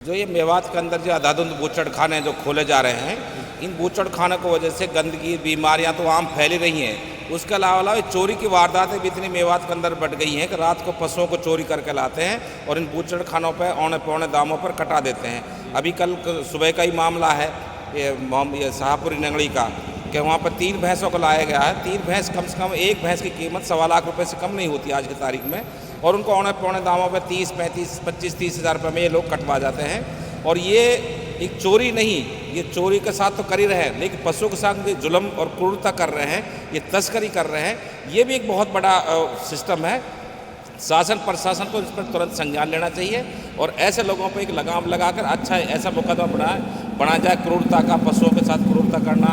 जो ये मेवात के अंदर जो अंधाधुंध बूचड़ खाने जो खोले जा रहे हैं, इन बूचड़ खाने की वजह से गंदगी बीमारियां तो आम फैली रही हैं। उसके अलावा चोरी की वारदातें भी इतनी मेवात के अंदर बढ़ गई हैं कि रात को पशुओं को चोरी करके लाते हैं और इन बूचड़ खानों पर औने पौने दामों पर कटा देते हैं। अभी कल सुबह का ही मामला है ये शाहपुरी नंगड़ी का कि वहाँ पर 3 भैंसों को लाया गया है। 3 भैंस कम से कम एक भैंस की कीमत 1.25 लाख रुपये से कम नहीं होती आज की तारीख में, और उनको औने पौने दामों पे 30, 35, 25, 30 हज़ार रुपये में ये लोग कटवा जाते हैं। और ये एक चोरी नहीं, ये चोरी के साथ तो कर ही रहे हैं, लेकिन पशुओं के साथ ये जुल्म और क्रूरता कर रहे हैं, ये तस्करी कर रहे हैं। ये भी एक बहुत बड़ा सिस्टम है। शासन प्रशासन को इस पर तुरंत संज्ञान लेना चाहिए और ऐसे लोगों पर एक लगाम लगाकर अच्छा ऐसा मुकदमा बना जाए क्रूरता का, पशुओं के साथ क्रूरता करना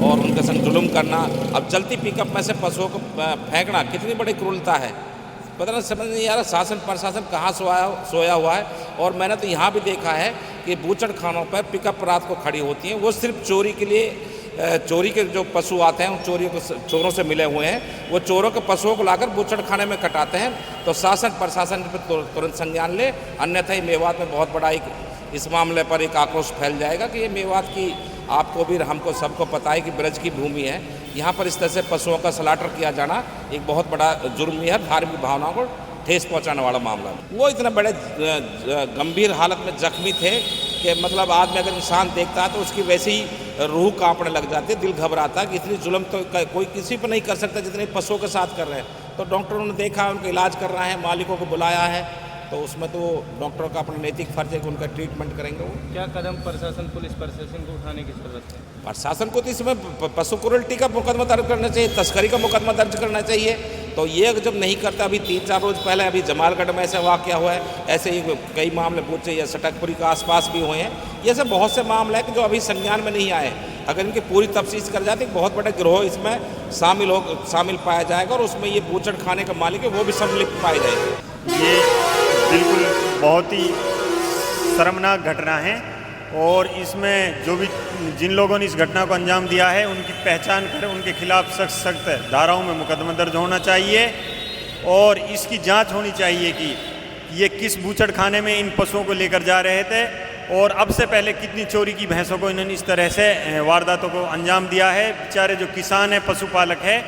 और उनके संग जुल्म करना। अब चलती पिकअप में से पशुओं को फेंकना कितनी बड़ी क्रूरता है, पता नहीं, समझ नहीं आ रहा शासन प्रशासन कहाँ सोया हुआ है। और मैंने तो यहाँ भी देखा है कि बूचड़ खानों पर पिकअप रात को खड़ी होती हैं, वो सिर्फ चोरी के लिए, चोरी के जो पशु आते हैं उन चोरों से मिले हुए हैं, वो चोरों के पशुओं को लाकर बूचड़ खाने में कटाते हैं। तो शासन प्रशासन पर तुरंत संज्ञान ले, अन्यथा ही मेवात में बहुत बड़ा एक इस मामले पर एक आक्रोश फैल जाएगा कि ये मेवात की, आपको भी हमको सबको पता है कि ब्रज की भूमि है, यहाँ पर इस तरह से पशुओं का स्लाटर किया जाना एक बहुत बड़ा जुर्म है, धार्मिक भावनाओं को ठेस पहुँचाने वाला मामला है। वो इतने बड़े गंभीर हालत में जख्मी थे कि मतलब आदमी अगर इंसान देखता है तो उसकी वैसे ही रूह कांपने लग जाती है, दिल घबराता है कि इतनी जुल्म तो कोई किसी पर नहीं कर सकता जितने पशुओं के साथ कर रहे हैं। तो डॉक्टरों ने देखा, उनका इलाज कर रहा है, मालिकों को बुलाया है, तो उसमें तो डॉक्टरों का अपना नैतिक फर्ज है कि उनका ट्रीटमेंट करेंगे। वो क्या कदम प्रशासन, पुलिस प्रशासन को उठाने की जरूरत है? प्रशासन को तो इसमें पशु क्रूरल्टी का मुकदमा दर्ज करना चाहिए, तस्करी का मुकदमा दर्ज करना चाहिए। तो ये जब नहीं करता, अभी 3-4 रोज पहले अभी जमालगढ़ में ऐसा वाक़या हुआ है, ऐसे ही कई मामले पूछे या सटकपुरी के आसपास भी हुए हैं। ये सब बहुत से मामले हैं कि जो अभी संज्ञान में नहीं आए। अगर इनकी पूरी तफ्तीश कर जाती, बहुत बड़े गिरोह इसमें शामिल पाया जाएगा और उसमें ये बूचड़ खाने का मालिक है वो भी सम्मिलित पाए जाएंगे। ये बिल्कुल बहुत ही शर्मनाक घटना है और इसमें जो भी जिन लोगों ने इस घटना को अंजाम दिया है उनकी पहचान कर उनके खिलाफ सख्त धाराओं में मुकदमा दर्ज होना चाहिए और इसकी जांच होनी चाहिए कि ये किस बूचड़ खाने में इन पशुओं को लेकर जा रहे थे और अब से पहले कितनी चोरी की भैंसों को इन्होंने इस तरह से वारदातों को अंजाम दिया है। बेचारे जो किसान हैं, पशुपालक हैं,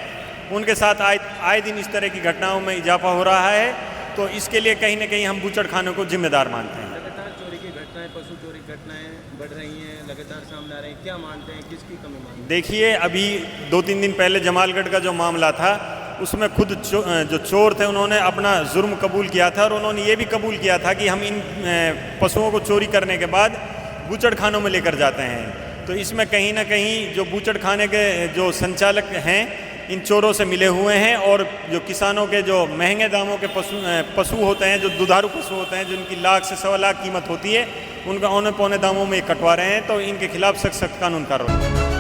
उनके साथ आए दिन इस तरह की घटनाओं में इजाफा हो रहा है। तो इसके लिए कहीं ना कहीं हम बूचड़ खानों को जिम्मेदार मानते हैं। लगातार चोरी की घटनाएं, पशु चोरी घटनाएं बढ़ रही हैं, लगातार सामने आ रही हैं, क्या मानते हैं, किसकी कमी मानते हैं? देखिए, अभी 2-3 दिन पहले जमालगढ़ का जो मामला था उसमें खुद जो चोर थे उन्होंने अपना जुर्म कबूल किया था और उन्होंने ये भी कबूल किया था कि हम इन पशुओं को चोरी करने के बाद बूचड़ खानों में लेकर जाते हैं। तो इसमें कहीं ना कहीं जो बूचड़ खाने के जो संचालक हैं इन चोरों से मिले हुए हैं और जो किसानों के जो महंगे दामों के पशु होते हैं, जो दुधारू पशु होते हैं, जिनकी 1 लाख से 1.25 लाख कीमत होती है, उनका औने पौने दामों में कटवा रहे हैं। तो इनके खिलाफ सख्त कानून कार्रवाई।